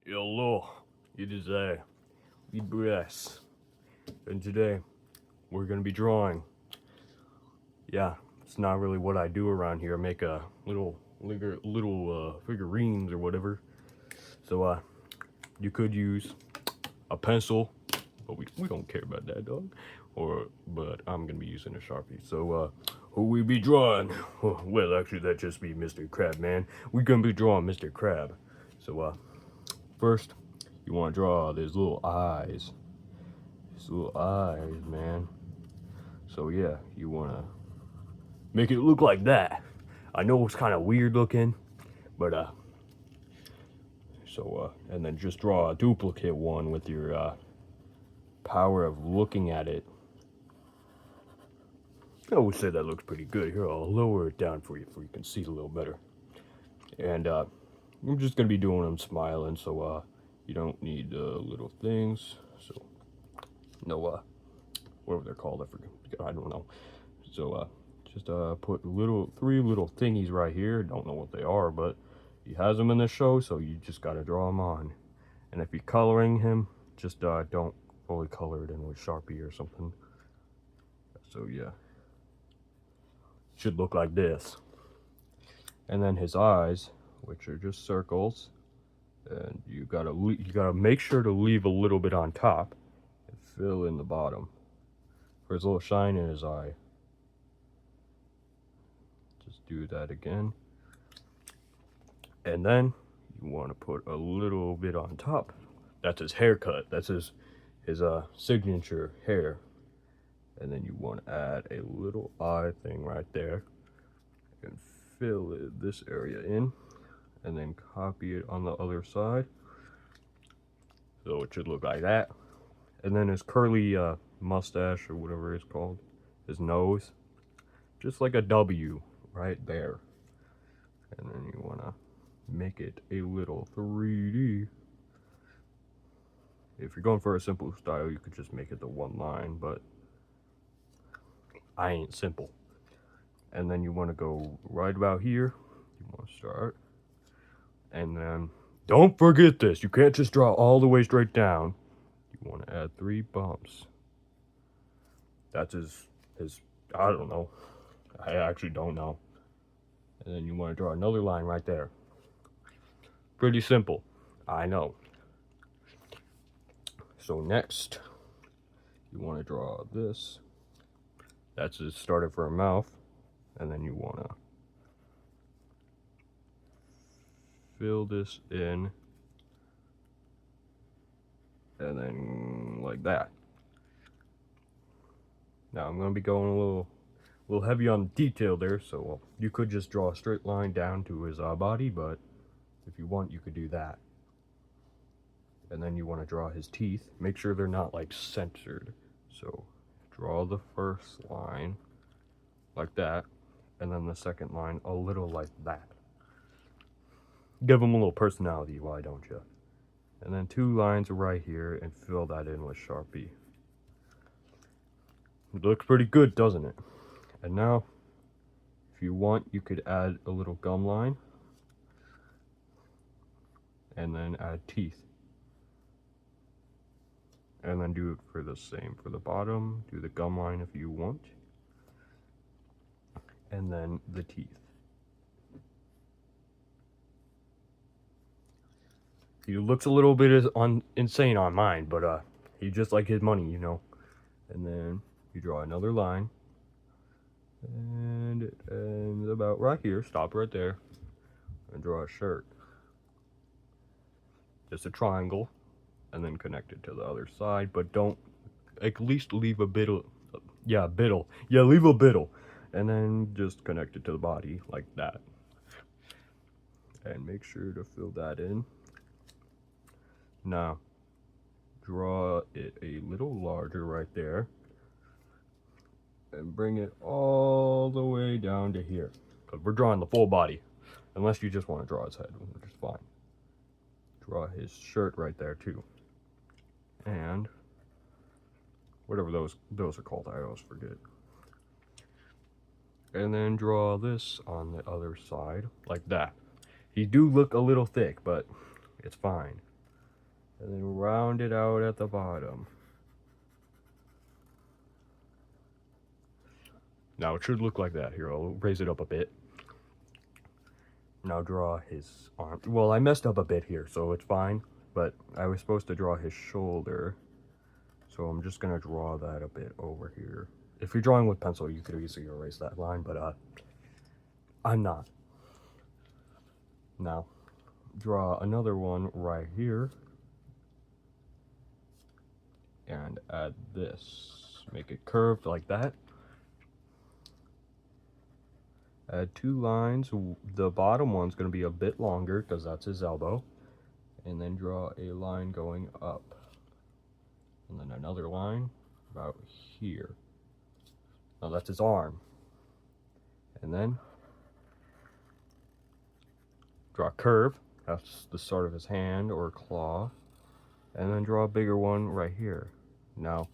Hello, it is I, Brass, and today we're gonna be drawing. Yeah, it's not really what I do around here. Make a little figurines or whatever. So you could use a pencil, but we don't care about that, dog. But I'm gonna be using a Sharpie. So who we be drawing? Well, actually, that just be Mr. Crab, man. We gonna be drawing Mr. Crab. So first, you want to draw these little eyes. His little eyes, man. So yeah, you wanna make it look like that. I know it's kind of weird looking, but and then just draw a duplicate one with your power of looking at it. I would say that looks pretty good. Here, I'll lower it down for you so you can see it a little better. And I'm just gonna be doing them smiling, so you don't need little things. So no whatever they're called, I forget. I don't know. So just put three little thingies right here. Don't know what they are, but he has them in the show, so you just gotta draw them on. And if you're coloring him, just don't fully color it in with Sharpie or something. So yeah, should look like this. And then his eyes, which are just circles, and you gotta make sure to leave a little bit on top and fill in the bottom for his little shine in his eye. Just do that again. And then you want to put a little bit on top. That's his haircut. That's his signature hair. And then you want to add a little eye thing right there and fill this area in, and then copy it on the other side. So it should look like that. And then his curly mustache or whatever it's called, his nose, just like a W right there. And then you want to make it a little 3D. If you're going for a simple style, you could just make it the one line, but I ain't simple. And then you want to go right about here. You want to start. And then don't forget this. You can't just draw all the way straight down. You want to add 3 bumps. That's his I don't know. I actually don't know. And then you want to draw another line right there. Pretty simple. I know. So next, you want to draw this. That's his starter for a mouth. And then you want to fill this in. And then like that. Now I'm going to be going a little heavy on detail there, so you could just draw a straight line down to his body, but if you want, you could do that. And then you want to draw his teeth. Make sure they're not like centered. So draw the first line like that, and then the second line a little like that. Give him a little personality, why don't you? And then 2 lines right here, and fill that in with Sharpie. It looks pretty good, doesn't it? And now, if you want, you could add a little gum line, and then add teeth. And then do it for the same for the bottom. Do the gum line if you want. And then the teeth. He looks a little bit insane on mine, but he just like his money, you know. And then you draw another line. And it ends about right here. Stop right there. And draw a shirt. Just a triangle. And then connect it to the other side, but don't, at least leave a biddle. Yeah, biddle. Yeah, leave a biddle. And then just connect it to the body like that. And make sure to fill that in. Now, draw it a little larger right there. And bring it all the way down to here. Because we're drawing the full body. Unless you just want to draw his head, which is fine. Draw his shirt right there too. And whatever those are called, I always forget. And then draw this on the other side like that. He do look a little thick, but it's fine. and then round it out at the bottom. Now it should look like that. Here, I'll raise it up a bit. Now draw his arm. Well, I messed up a bit here, so it's fine. But I was supposed to draw his shoulder. So I'm just gonna draw that a bit over here. If you're drawing with pencil, you could easily erase that line, but I'm not. Now, draw another one right here. And add this. Make it curved like that. Add 2 lines. The bottom one's going to be a bit longer because that's his elbow. And then draw a line going up. And then another line about here. Now that's his arm. And then draw a curve. That's the start of his hand or claw. And then draw a bigger one right here. Now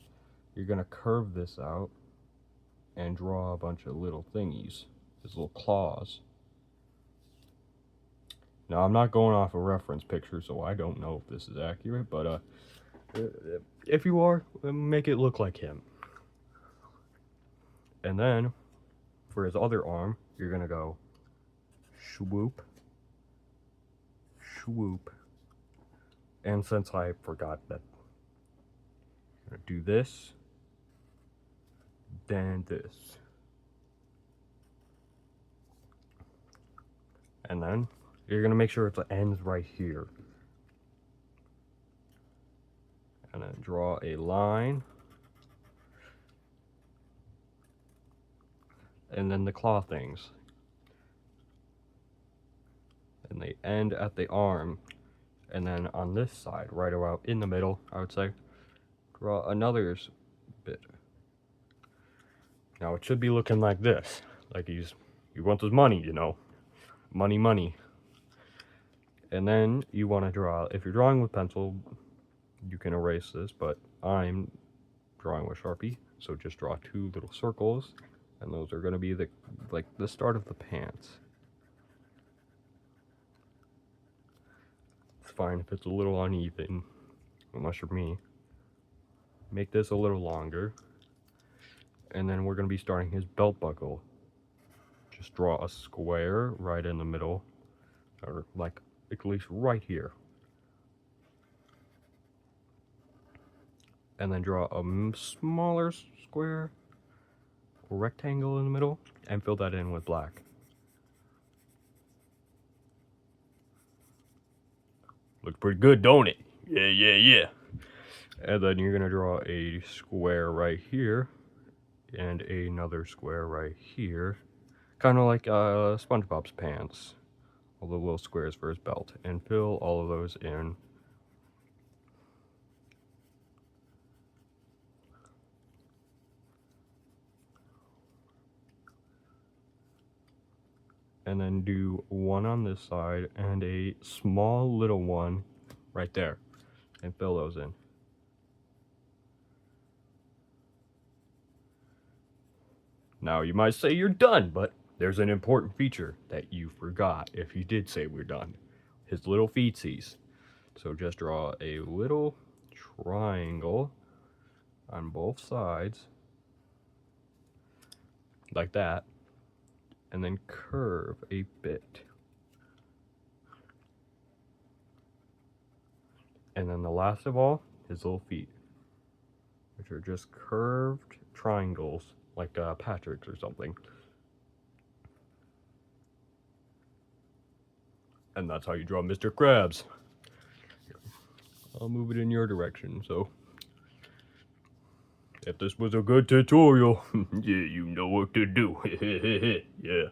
you're going to curve this out and draw a bunch of little thingies. His little claws. Now I'm not going off a reference picture, so I don't know if this is accurate, but if you are, make it look like him. And then for his other arm, you're gonna go swoop, swoop, and since I forgot that, I'm gonna do this, then this. And then you're gonna make sure it ends right here. And then draw a line. And then the claw things. And they end at the arm. And then on this side, right about in the middle, I would say, draw another bit. Now it should be looking like this. Like he wants his money, you know. Money, money. And then you want to draw, if you're drawing with pencil, you can erase this, but I'm drawing with Sharpie, so just draw 2 little circles, and those are going to be the start of the pants. It's fine if it's a little uneven, unless you're me. Make this a little longer, and then we're going to be starting his belt buckle. Just draw a square right in the middle, or like at least right here. And then draw a smaller square or rectangle in the middle and fill that in with black. Looks pretty good, don't it? Yeah, yeah, yeah. And then you're gonna draw a square right here and another square right here. Kind of like SpongeBob's pants. All the little squares for his belt. And fill all of those in. And then do one on this side and a small little one right there. And fill those in. Now you might say you're done, but there's an important feature that you forgot if you did say we're done. His little feetsies. So just draw a little triangle on both sides. Like that. And then curve a bit. And then the last of all, his little feet. Which are just curved triangles. Like Patrick's or something. And that's how you draw Mr. Krabs. I'll move it in your direction, so. If this was a good tutorial, yeah, you know what to do. Yeah.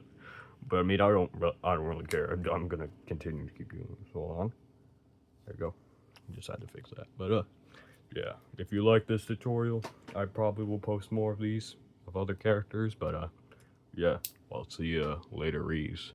But I mean, I don't really care. I'm gonna continue to keep doing this along. There you go. Just had to fix that. But yeah. If you like this tutorial, I probably will post more of these of other characters. But yeah, I'll see you later, Reese.